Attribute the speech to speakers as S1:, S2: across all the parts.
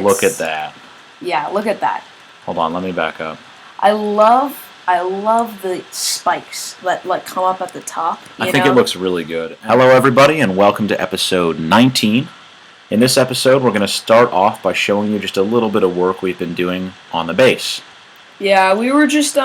S1: Look at that.
S2: Yeah, look at that.
S1: Hold on, let me back up.
S2: I love the spikes that like come up at the top.
S1: I think it looks really good. Hello everybody and welcome to episode 19. In this episode we're going to start off by showing you just a little bit of work we've been doing on the base.
S2: Yeah, we were just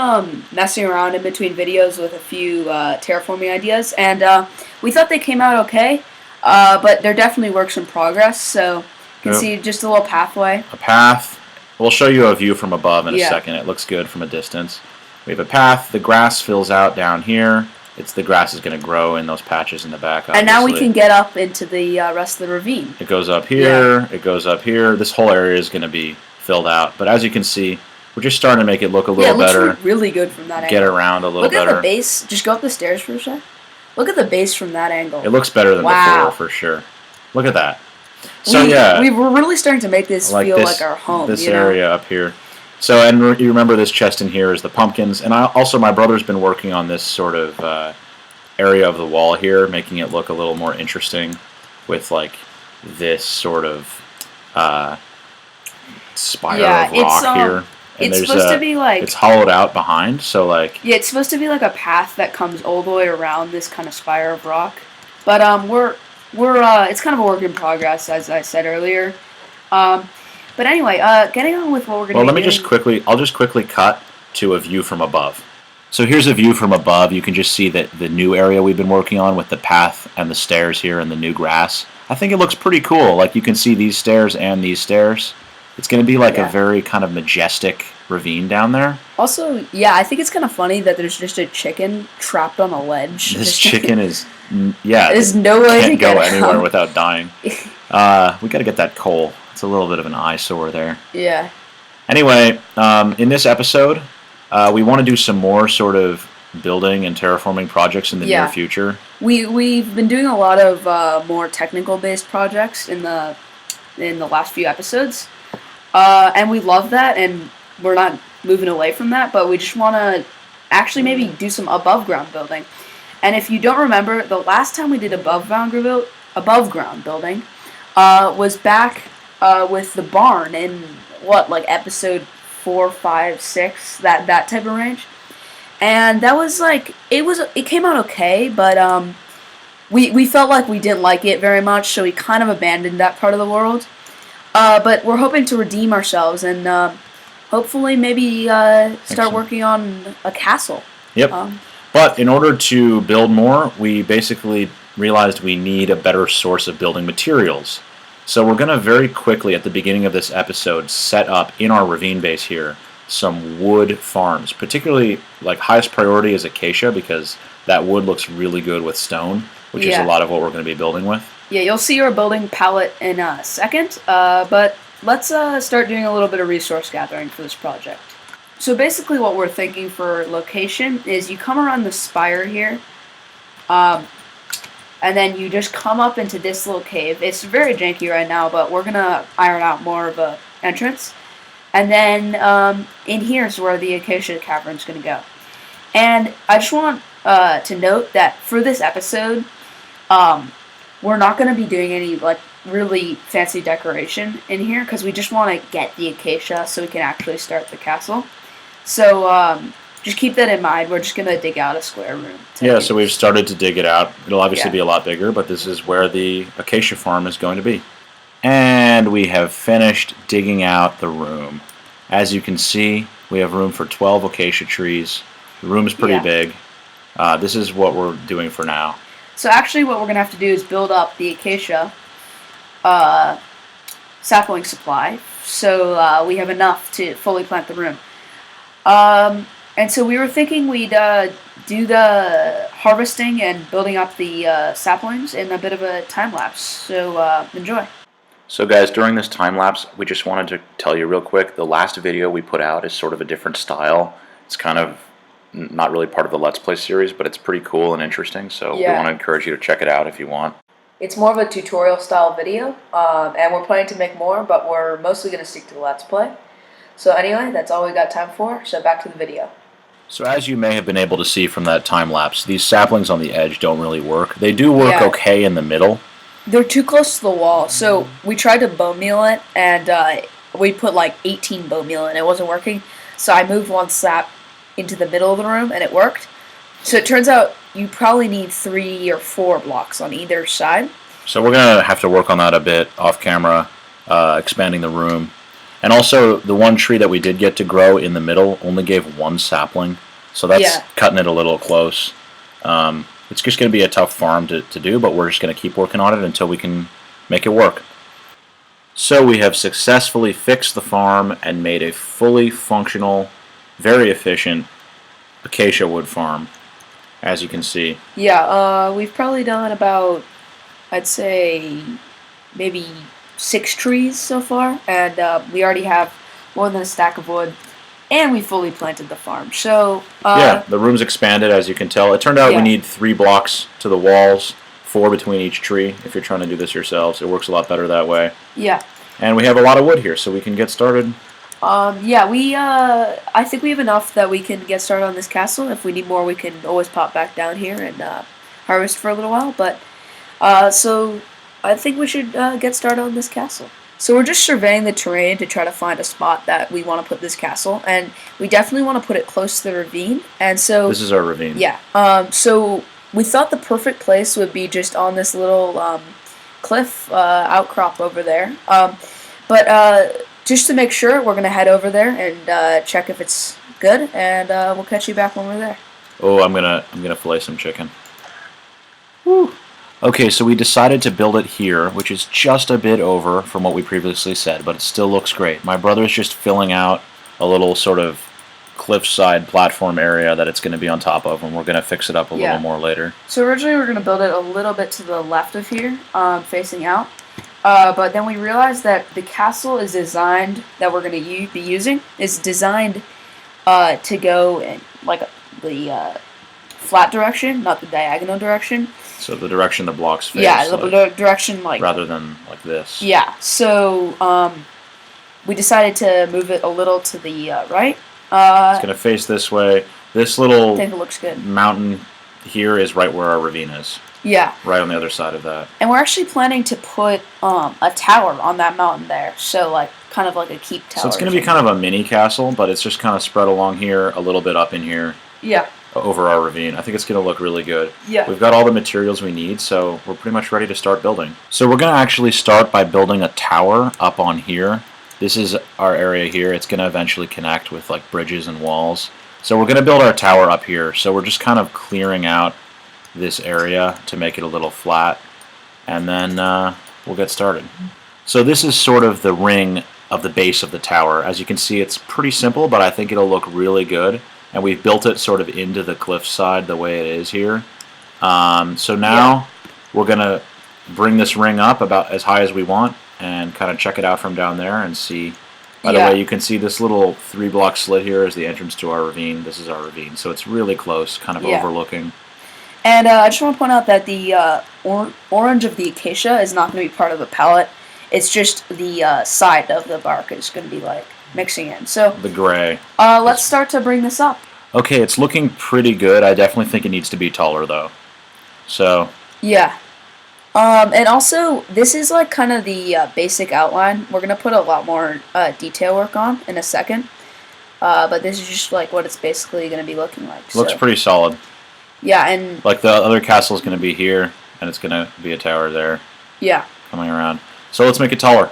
S2: messing around in between videos with a few terraforming ideas, and we thought they came out okay, but they're definitely works in progress, so you can see just a little pathway.
S1: A path. We'll show you a view from above in a second. It looks good from a distance. We have a path. The grass fills out down here. The grass is going to grow in those patches in the back, obviously.
S2: And now we can get up into the rest of the ravine.
S1: It goes up here. It goes up here. This whole area is going to be filled out, but as you can see, we're just starting to make it look a little better.
S2: Yeah, it looks really good from that angle.
S1: Get around a little better.
S2: Look at the base. Just go up the stairs for a sec. Look at the base from that angle.
S1: It looks better than before, for sure. Look at that. So
S2: we're really starting to make this feel like our home.
S1: This area up here. So, and you remember this chest in here is the pumpkins, and also my brother's been working on this sort of area of the wall here, making it look a little more interesting with like this sort of spire of rock here. And
S2: it's supposed to be like...
S1: It's hollowed out behind, so like...
S2: Yeah, it's supposed to be like a path that comes all the way around this kind of spire of rock. But it's kind of a work in progress, as I said earlier. But anyway, getting on with what we're going to do.
S1: I'll just quickly cut to a view from above. So here's a view from above. You can just see that the new area we've been working on with the path and the stairs here and the new grass. I think it looks pretty cool. Like you can see these stairs and these stairs. It's going to be like a very kind of majestic ravine down there.
S2: Also, yeah, I think it's kind of funny that there's just a chicken trapped on a ledge.
S1: This chicken is, there's
S2: no way to
S1: go anywhere without dying. We got to get that coal. It's a little bit of an eyesore there.
S2: Yeah.
S1: Anyway, in this episode, we want to do some more sort of building and terraforming projects in the near future.
S2: We've been doing a lot of more technical-based projects in the last few episodes. And we love that, and we're not moving away from that, but we just want to actually maybe do some above-ground building. And if you don't remember, the last time we did above-ground building was back with the barn in, like episode 4, 5, 6, that type of range. And that was like, it came out okay, but we felt like we didn't like it very much, so we kind of abandoned that part of the world. But we're hoping to redeem ourselves and hopefully maybe start working on a castle.
S1: Yep. But in order to build more, we basically realized we need a better source of building materials. So we're going to very quickly at the beginning of this episode set up in our ravine base here some wood farms. Particularly, like, highest priority is acacia because that wood looks really good with stone, which is a lot of what we're going to be building with.
S2: Yeah, you'll see our building palette in a second, but let's start doing a little bit of resource gathering for this project. So basically what we're thinking for location is you come around the spire here, and then you just come up into this little cave. It's very janky right now, but we're going to iron out more of a entrance. And then in here is where the acacia cavern is going to go. And I just want to note that for this episode, we're not going to be doing any like really fancy decoration in here because we just want to get the acacia so we can actually start the castle. So just keep that in mind. We're just going to dig out a square room.
S1: Yeah, so we've started to dig it out. It'll obviously be a lot bigger, but this is where the acacia farm is going to be. And we have finished digging out the room. As you can see, we have room for 12 acacia trees. The room is pretty big. This is what we're doing for now.
S2: So actually what we're going to have to do is build up the acacia sapling supply so we have enough to fully plant the room. And so we were thinking we'd do the harvesting and building up the saplings in a bit of a time-lapse. So enjoy.
S1: So guys, during this time-lapse, we just wanted to tell you real quick, the last video we put out is sort of a different style. It's kind of not really part of the Let's Play series, but it's pretty cool and interesting, so we want to encourage you to check it out if you want.
S2: It's more of a tutorial style video, and we're planning to make more, but we're mostly going to stick to the Let's Play. So anyway, that's all we got time for, so back to the video.
S1: So as you may have been able to see from that time-lapse, these saplings on the edge don't really work. They do work okay in the middle.
S2: They're too close to the wall, so we tried to bone meal it, and we put like 18 bone meal and it wasn't working. So I moved one slab into the middle of the room and it worked. So it turns out you probably need 3 or 4 blocks on either side.
S1: So we're going to have to work on that a bit off camera, expanding the room. And also, the one tree that we did get to grow in the middle only gave 1 sapling. So that's cutting it a little close. It's just going to be a tough farm to do, but we're just going to keep working on it until we can make it work. So we have successfully fixed the farm and made a fully functional, very efficient acacia wood farm, as you can see.
S2: Yeah, we've probably done about, I'd say, maybe 6 trees so far, and we already have more than a stack of wood, and we fully planted the farm. So
S1: yeah, the room's expanded, as you can tell. It turned out we need 3 blocks to the walls, 4 between each tree. If you're trying to do this yourselves, it works a lot better that way.
S2: Yeah.
S1: And we have a lot of wood here, so we can get started.
S2: Yeah, I think we have enough that we can get started on this castle. If we need more, we can always pop back down here and harvest for a little while. But so I think we should get started on this castle. So we're just surveying the terrain to try to find a spot that we want to put this castle, and we definitely want to put it close to the ravine. And so
S1: this is our ravine.
S2: Yeah. So we thought the perfect place would be just on this little cliff outcrop over there. But just to make sure, we're gonna head over there and check if it's good, and we'll catch you back when we're there.
S1: Oh, I'm gonna fillet some chicken. Woo. Okay, so we decided to build it here, which is just a bit over from what we previously said, but it still looks great. My brother's just filling out a little sort of cliffside platform area that it's going to be on top of, and we're going to fix it up a little more later.
S2: So originally we were going to build it a little bit to the left of here, facing out, but then we realized that the castle is designed, that we're going to be using, is designed to go in like the flat direction, not the diagonal direction.
S1: So the direction the blocks face.
S2: Yeah, the direction like
S1: rather than like this.
S2: Yeah. So we decided to move it a little to the right.
S1: It's gonna face this way. This little
S2: I think it looks good.
S1: Mountain here is right where our ravine is.
S2: Yeah.
S1: Right on the other side of that.
S2: And we're actually planning to put a tower on that mountain there. So like kind of like a keep tower.
S1: So it's gonna be kind of a mini castle, but it's just kind of spread along here, a little bit up in here.
S2: Yeah.
S1: Over our ravine. I think it's going to look really good.
S2: Yeah.
S1: We've got all the materials we need, so we're pretty much ready to start building. So we're going to actually start by building a tower up on here. This is our area here. It's going to eventually connect with like bridges and walls. So we're going to build our tower up here. So we're just kind of clearing out this area to make it a little flat, and then we'll get started. So this is sort of the ring of the base of the tower. As you can see, it's pretty simple, but I think it'll look really good. And we've built it sort of into the cliffside the way it is here. So now we're going to bring this ring up about as high as we want and kind of check it out from down there and see. By the way, you can see this little 3-block slit here is the entrance to our ravine. This is our ravine. So it's really close, kind of overlooking.
S2: And I just want to point out that the orange of the acacia is not going to be part of the palette. It's just the side of the bark is going to be like mixing in. So
S1: the gray.
S2: Let's start to bring this up.
S1: Okay, it's looking pretty good. I definitely think it needs to be taller though. So
S2: yeah. And also this is like kind of the basic outline. We're gonna put a lot more detail work on in a second. But this is just like what it's basically gonna be looking like.
S1: Looks pretty solid.
S2: Yeah, and
S1: like the other castle is gonna be here, and it's gonna be a tower there.
S2: Yeah.
S1: Coming around. So let's make it taller.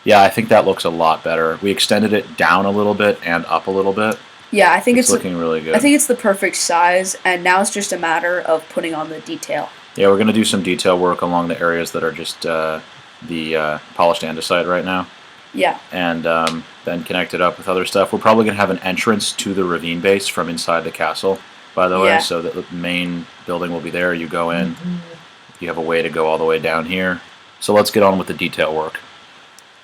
S1: Yeah, I think that looks a lot better. We extended it down a little bit and up a little bit.
S2: Yeah, I think it's
S1: looking really good.
S2: I think it's the perfect size, and now it's just a matter of putting on the detail.
S1: Yeah, we're going to do some detail work along the areas that are just the polished andesite right now.
S2: Yeah.
S1: And then connect it up with other stuff. We're probably going to have an entrance to the ravine base from inside the castle, by the way, so that the main building will be there. You go in. You have a way to go all the way down here. So let's get on with the detail work.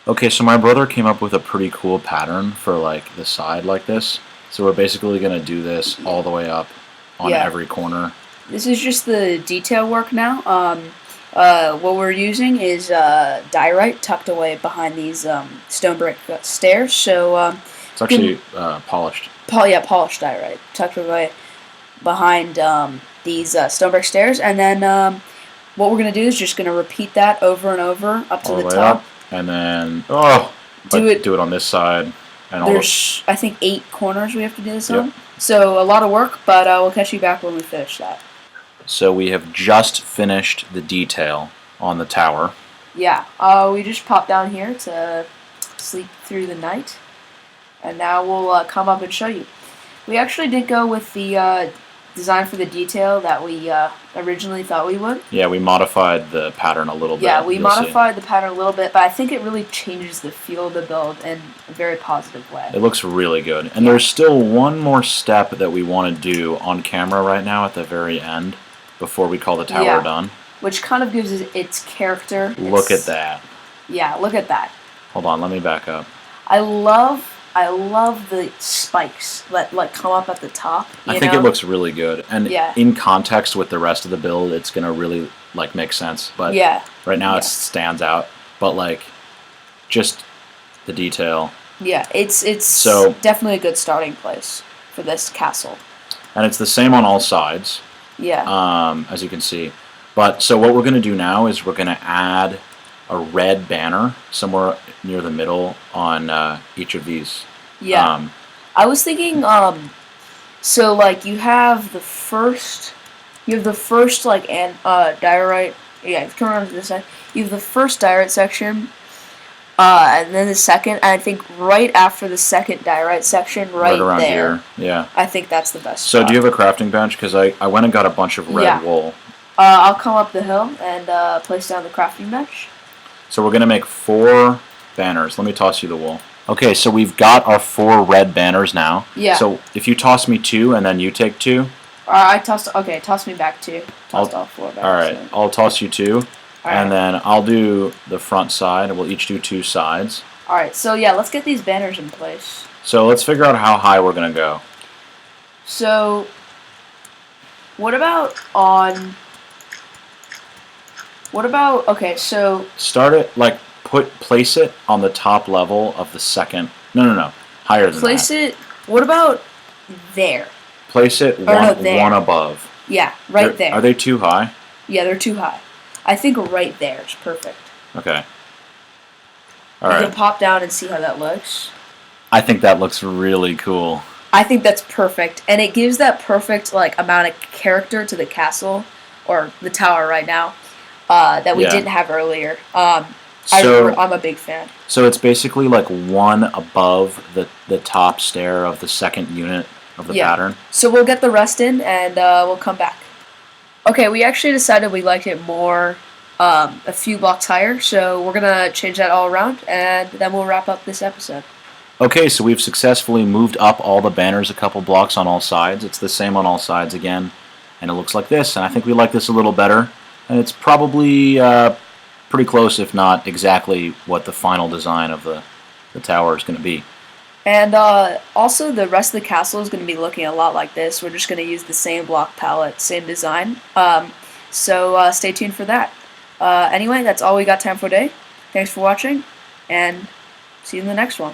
S1: Okay, so my brother came up with a pretty cool pattern for like the side like this. So we're basically going to do this all the way up on every corner.
S2: This is just the detail work now. What we're using is diorite tucked away behind these stone brick stairs. So
S1: it's actually polished.
S2: Polished diorite tucked away behind these stone brick stairs, and then what we're gonna do is just gonna repeat that over and over up to the top.
S1: And then do it on this side and all.
S2: There's, I think, 8 corners we have to do this
S1: Yep.
S2: on. So a lot of work, but we'll catch you back when we finish that.
S1: So we have just finished the detail on the tower.
S2: Yeah, we just popped down here to sleep through the night, and now we'll come up and show you. We actually did go with the design for the detail that we originally thought we would.
S1: Yeah, we modified the pattern a little bit.
S2: Yeah, we
S1: you'll
S2: modified the pattern a little bit, but I think it really changes the feel of the build in a very positive way.
S1: see. It looks really good. And there's still one more step that we want to do on camera right now at the very end before we call the tower
S2: Yeah.
S1: done.
S2: Which kind of gives it its character.
S1: Look at that.
S2: Yeah, look at that.
S1: Hold on, let me back up.
S2: I love the spikes that like come up at the top.
S1: I think it looks really good. And
S2: Yeah.
S1: in context with the rest of the build, it's going to really like make sense. But
S2: Yeah,
S1: right now
S2: Yeah.
S1: it stands out. But like just the detail.
S2: yeah. It's
S1: So-
S2: definitely a good starting place for this castle.
S1: And it's the same on all sides.
S2: Yeah.
S1: As you can see. But so what we're going to do now is we're going to add a red banner somewhere near the middle on each of these.
S2: Yeah. I was thinking, so like you have the first like diorite. Yeah, come around to this side. You have the first diorite section, and then the second. And I think right after the second diorite section, right
S1: around
S2: there.
S1: here. Yeah.
S2: I think that's the best.
S1: So
S2: spot.
S1: do you have a crafting bench? Because I went and got a bunch of red
S2: Yeah.
S1: wool.
S2: I'll come up the hill and place down the crafting bench.
S1: So we're going to make 4 banners. Let me toss you the wool. Okay, so we've got our 4 red banners now.
S2: Yeah.
S1: So if you toss me 2 and then you take 2.
S2: I tossed. Okay, toss me back 2. Tossed all 4 back.
S1: All right, I'll toss you 2.
S2: All
S1: And
S2: right.
S1: then I'll do the front side. We'll each do 2 sides.
S2: All right. So yeah, let's get these banners in place.
S1: So let's figure out how high we're going to go.
S2: So, what about on? What about okay? So
S1: Start it, like, place it on the top level of the second. No. Higher than
S2: place
S1: that.
S2: it. What about there?
S1: Place it
S2: no, there.
S1: one above.
S2: Yeah, right there.
S1: Are they too high?
S2: Yeah, they're too high. I think right there is perfect.
S1: Okay. All
S2: You
S1: right.
S2: can pop down and see how that looks.
S1: I think that looks really cool.
S2: I think that's perfect, and it gives that perfect like amount of character to the castle or the tower right now that we
S1: Yeah.
S2: didn't have earlier.
S1: So,
S2: I'm a big fan.
S1: so it's basically like one above the top stair of the second unit of the
S2: Yeah.
S1: pattern.
S2: So we'll get the rest in, and we'll come back. Okay, we actually decided we liked it more a few blocks higher, so we're gonna change that all around, and then we'll wrap up this episode.
S1: Okay, so we've successfully moved up all the banners a couple blocks on all sides. It's the same on all sides again, and it looks like this. And I think we like this a little better, and it's probably pretty close, if not exactly, what the final design of the tower is going to be.
S2: And also, the rest of the castle is going to be looking a lot like this. We're just going to use the same block palette, same design. So stay tuned for that. Anyway, that's all we got time for today. Thanks for watching, and see you in the next one.